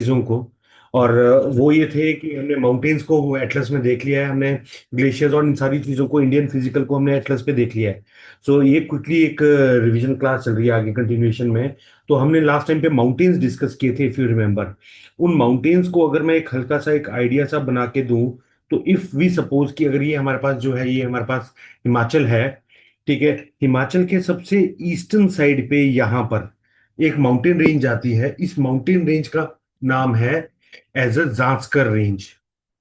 चीजों को। और वो ये थे कि हमने माउंटेन्स को एटलस में देख लिया है, हमने ग्लेशियर्स और इन सारी चीजों को, इंडियन फिजिकल को हमने एटलस पे देख लिया है। सो ये क्विकली एक रिवीजन क्लास चल रही है आगे कंटिन्यूएशन में। तो हमने लास्ट टाइम पे माउंटेन्स डिस्कस किए थे, इफ यू रिमेम्बर। उन माउंटेन्स को अगर मैं एक हल्का सा एक आइडिया सा बना के दूं, तो इफ वी सपोज कि अगर ये हमारे पास जो है, ये हमारे पास हिमाचल है, ठीक है। हिमाचल के सबसे ईस्टर्न साइड पे यहाँ पर एक माउंटेन रेंज आती है। इस माउंटेन रेंज का नाम है एज अ जांस्कर रेंज,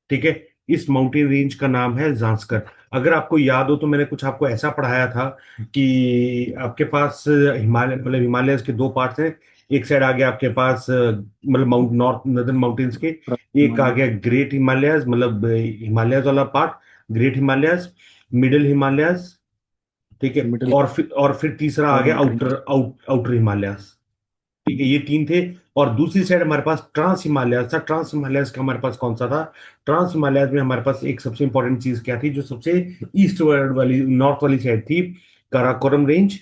ठीक है। इस माउंटेन रेंज का नाम है जांस्कर। अगर आपको याद हो तो मैंने कुछ आपको ऐसा पढ़ाया था कि आपके पास हिमालय, मतलब हिमालय के दो पार्ट्स हैं। एक साइड आ गया आपके पास मतलब माउंट नॉर्थ नदर्न माउंटेन्स के, एक आ हिमालय। गया ग्रेट हिमालयस, मतलब हिमालयस वाला part, great Himalayas, middle Himalayas, ठीक है। मिडिल और फिर तीसरा आ गया माउंटेन। आउटर हिमालयस, ठीक है। ये तीन थे। और दूसरी साइड हमारे पास ट्रांस हिमालयस था। ट्रांस हिमालयस का हमारे पास कौन सा था? ट्रांस हिमालयस में हमारे पास एक सबसे इंपॉर्टेंट चीज क्या थी, जो सबसे ईस्ट वाली, नॉर्थ वाली साइड थी? काराकोरम रेंज,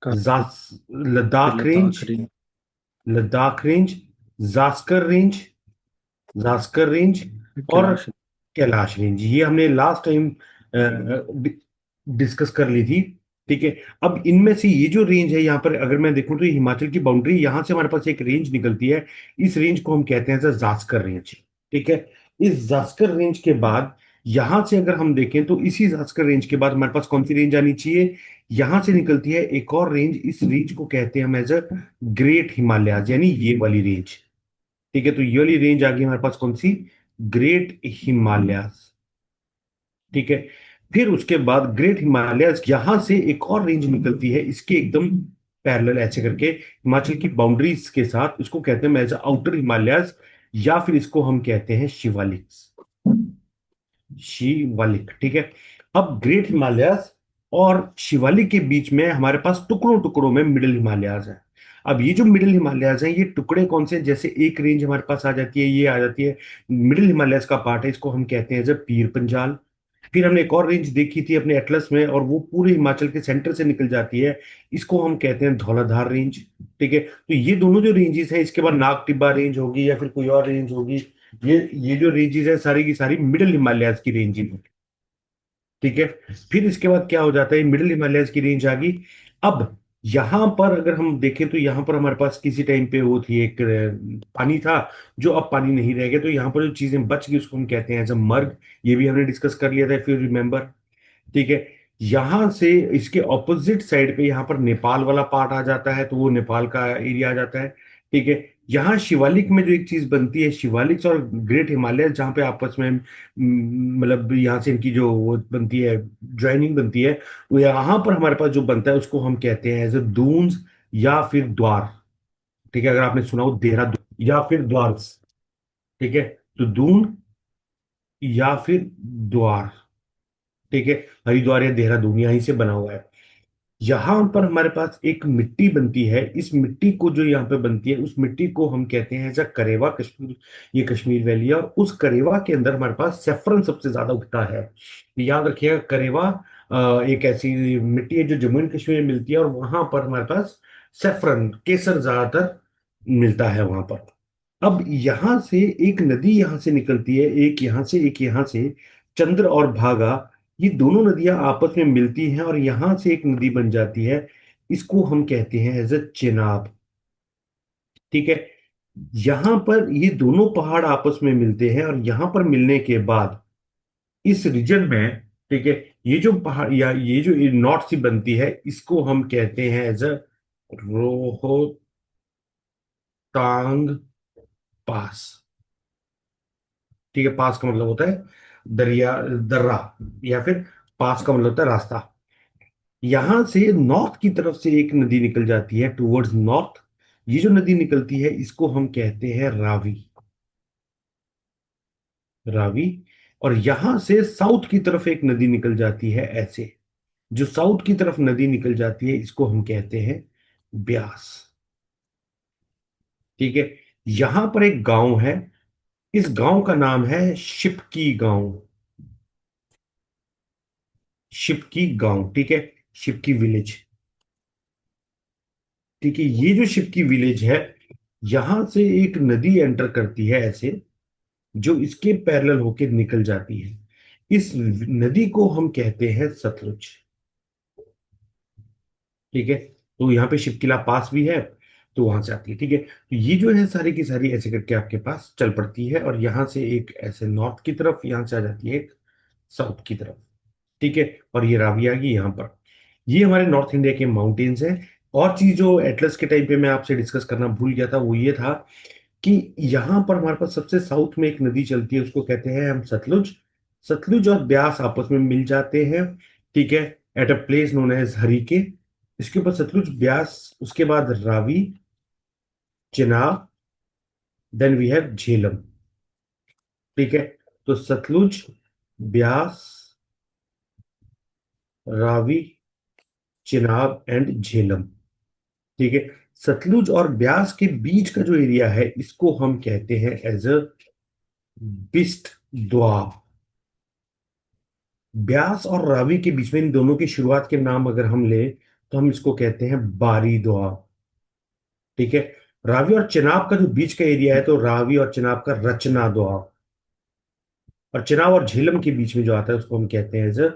का जास फिर Ladakh range, Ladakh range. Ladakh range, Zanskar range, Zanskar range, और कैलाश। कैलाश रेंज। ये हमने लास्ट टाइम डिस्कस कर ली थी, ठीक है। अब इनमें से ये जो रेंज है यहाँ पर, अगर मैं देखूं तो ये हिमाचल की बाउंड्री, यहाँ से हमारे पास एक रेंज निकलती है। इस रेंज को हम कहते हैं सर जास्कर रेंज, ठीक है। इस जास्कर रेंज के बाद यहां से अगर हम देखें तो इसी जास्कर रेंज के बाद हमारे पास कौन सी रेंज आनी चाहिए? यहां से निकलती है एक और रेंज। इस रेंज को कहते हैं हम एज अ ग्रेट हिमालयाज, यानी ये वाली रेंज, ठीक है। तो ये वाली रेंज आ गई हमारे पास कौन सी? ग्रेट हिमालयाज, ठीक है। फिर उसके बाद ग्रेट हिमालयाज, यहां से एक और रेंज निकलती है इसके एकदम पैरेलल ऐसे करके हिमाचल की बाउंड्रीज के साथ। इसको कहते हैं एज आउटर हिमालयाज, या फिर इसको हम कहते हैं शिवालिक, शिवालिक, ठीक है। अब ग्रेट हिमालयाज और शिवालिक के बीच में हमारे पास टुकड़ों टुकड़ों में मिडिल हिमालयाज है। अब ये जो मिडिल हिमालयाज हैं, ये टुकड़े कौन से हैं? जैसे एक रेंज हमारे पास आ जाती है, ये आ जाती है मिडिल हिमालयाज का पार्ट है, इसको हम कहते हैं एज पीर पंजाल। फिर हमने एक और रेंज देखी थी अपने एटलस में, और वो पूरे हिमाचल के सेंटर से निकल जाती है। इसको हम कहते हैं धौलाधार रेंज, ठीक है। तो ये दोनों जो रेंजेस हैं, इसके बाद नाग टिब्बा रेंज होगी या फिर कोई और रेंज होगी। ये जो रेंजेस है सारी की सारी मिडिल हिमालयाज की रेंजेस, ठीक है। फिर इसके बाद क्या हो जाता है, मिडिल हिमालयस की रेंज आ गई। अब यहां पर अगर हम देखें तो यहां पर हमारे पास किसी टाइम पे वो थी एक पानी था, जो अब पानी नहीं रह गया। तो यहां पर जो चीजें बच गई उसको हम कहते हैं एज अ मर्ग। ये भी हमने डिस्कस कर लिया था, फिर रिमेंबर, ठीक है। यहां से इसके ऑपोजिट साइड पे यहाँ पर नेपाल वाला पार्ट आ जाता है, तो वो नेपाल का एरिया आ जाता है, ठीक है। यहाँ शिवालिक में जो एक चीज बनती है, शिवालिक्स और ग्रेट हिमालय जहाँ पे आपस में मतलब यहाँ से इनकी जो वो बनती है, ज्वाइनिंग बनती है, वो यहाँ पर हमारे पास जो बनता है उसको हम कहते हैं एज अ दून्स या फिर द्वार, ठीक है। अगर आपने सुना हो देहरादून या फिर द्वारस, ठीक है। तो दून या फिर द्वार, ठीक है। हरिद्वार या देहरादून यहीं से बना हुआ है। यहां पर हमारे पास एक मिट्टी बनती है। इस मिट्टी को जो यहाँ पे बनती है, उस मिट्टी को हम कहते हैं ऐसा करेवा, कश्मीर, ये कश्मीर वैली है। और उस करेवा के अंदर हमारे पास सेफ्रन सबसे ज्यादा उगता है। याद रखिएगा, करेवा एक ऐसी मिट्टी है जो जम्मू एंड कश्मीर में मिलती है, और वहां पर हमारे पास सेफ्रन, केसर ज्यादातर मिलता है वहां पर। अब यहां से एक नदी यहां से निकलती है, एक यहां से एक यहां से, चंद्र और भागा। ये दोनों नदियां आपस में मिलती हैं और यहां से एक नदी बन जाती है। इसको हम कहते हैं एज अ चेनाब, ठीक है। यहां पर ये दोनों पहाड़ आपस में मिलते हैं, और यहां पर मिलने के बाद इस रीजन में, ठीक है, ये जो पहाड़ या ये जो नॉर्थ सी बनती है, इसको हम कहते हैं एज अ रोहतांग पास, ठीक है। पास का मतलब होता है दरिया, दर्रा, या फिर पास का मतलब होता है रास्ता। यहां से नॉर्थ की तरफ से एक नदी निकल जाती है टुवर्ड्स नॉर्थ। ये जो नदी निकलती है इसको हम कहते हैं रावी, रावी। और यहां से साउथ की तरफ एक नदी निकल जाती है ऐसे। जो साउथ की तरफ नदी निकल जाती है इसको हम कहते हैं ब्यास, ठीक है। यहां पर एक गांव है, इस गांव का नाम है शिपकी गांव, शिपकी गांव, ठीक है। शिपकी विलेज, ठीक है। ये जो शिपकी विलेज है, यहां से एक नदी एंटर करती है ऐसे, जो इसके पैरेलल होके निकल जाती है। इस नदी को हम कहते हैं सतलुज। ठीक है, तो यहाँ पे शिवकिला पास भी है, तो वहां से आती है। ठीक है, तो ये जो है सारी की सारी ऐसे करके आपके पास चल पड़ती है, और यहाँ से एक ऐसे नॉर्थ की तरफ, यहाँ से आ जाती है एक साउथ की तरफ। ठीक है, और ये रावी आ गई यहाँ पर। ये हमारे नॉर्थ इंडिया के माउंटेन्स हैं। और चीज जो एटलस के टाइम पे मैं आपसे डिस्कस करना भूल गया था, वो ये था कि यहाँ पर हमारे पास सबसे साउथ में एक नदी चलती है, उसको कहते हैं हम सतलुज। सतलुज और ब्यास आपस में मिल जाते हैं। ठीक है, at a place known as Harike. इसके ऊपर सतलुज, ब्यास, उसके बाद Ravi, Chenab, then we have Jhelum. ठीक है, तो सतलुज, ब्यास, रावी, चिनाब एंड झेलम। ठीक है, सतलुज और ब्यास के बीच का जो एरिया है, इसको हम कहते हैं एज अ बिस्ट द्वाब। ब्यास और रावी के बीच में इन दोनों की शुरुआत के नाम अगर हम ले, तो हम इसको कहते हैं बारी द्वाब। ठीक है, रावी और चिनाब का जो बीच का एरिया है, तो रावी और चिनाब का रचना द्वाब। और चिनाब और झेलम के बीच में जो आता है, उसको हम कहते हैं एज अ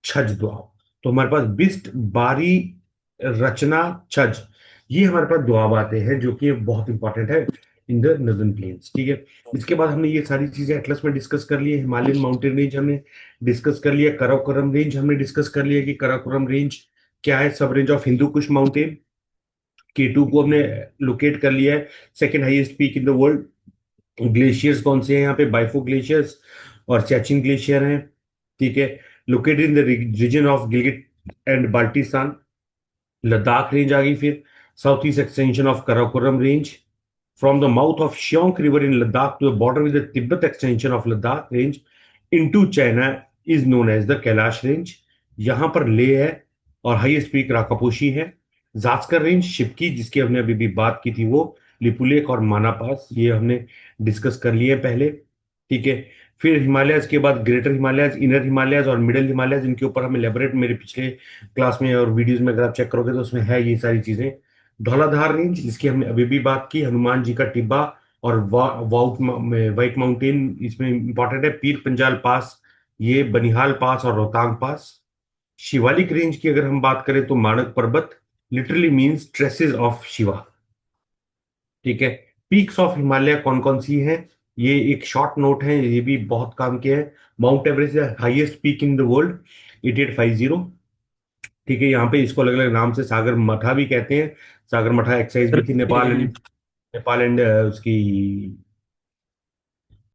छज द्वाब। तो हमारे पास बिस्ट, बारी, रचना, छज, ये हमारे पास द्वाब आते हैं, जो कि बहुत इंपॉर्टेंट है इन द नदर्न प्लेन्स। ठीक है, इसके बाद हमने ये सारी चीजें एटलस में डिस्कस कर ली है। हिमालयन माउंटेन रेंज हमने डिस्कस कर लिया, कराकोरम रेंज हमने डिस्कस कर लिया कि कराकोरम रेंज क्या है, सब range of Hindu Kush mountain. K2 को हमने लोकेट कर लिया है, second highest peak in the world. Glaciers कौन से हैं यहाँ पे, बाइफो ग्लेशियर्स और चैचिन ग्लेशियर हैं। ठीक है, located in the region of Gilgit and Baltistan. Ladakh range आ गई फिर, south east extension of Karakoram range, from the mouth of Shyok river in Ladakh to the border with the Tibet extension of Ladakh range into China is known as the Kailash range. यहां पर ले है, और highest peak Rakaposhi है। Zanskar range शिपकी, जिसकी हमने अभी भी बात की थी, वो लिपुलेक और माना पास, ये हमने डिस्कस कर लिए पहले। ठीक है, फिर हिमालयस के बाद ग्रेटर हिमालयस, इनर हिमालयस और मिडल हिमालयस, इनके ऊपर हम एलेबोरेट मेरे पिछले क्लास में और वीडियोस में अगर आप चेक करोगे तो उसमें है ये सारी चीजें। धौलाधार रेंज, जिसकी हमने अभी भी बात की, हनुमान जी का टिब्बा और व्हाइट माउंटेन इसमें इंपॉर्टेंट है। पीर पंजाल पास, ये बनिहाल पास और रोहतांग पास। शिवालिक रेंज की अगर हम बात करें, तो माणक पर्वत literally means traces of Shiva. ठीक है, पीक्स ऑफ हिमालय कौन कौन सी हैं, ये एक शॉर्ट नोट है, ये भी बहुत काम के हैं। Mount Everest highest peak in the world, 8850। ठीक है, यहाँ पे इसको अलग अलग नाम से सागर मठा भी कहते हैं। सागर मठा एक्सरसाइज भी थी, नेपाल एंड उसकी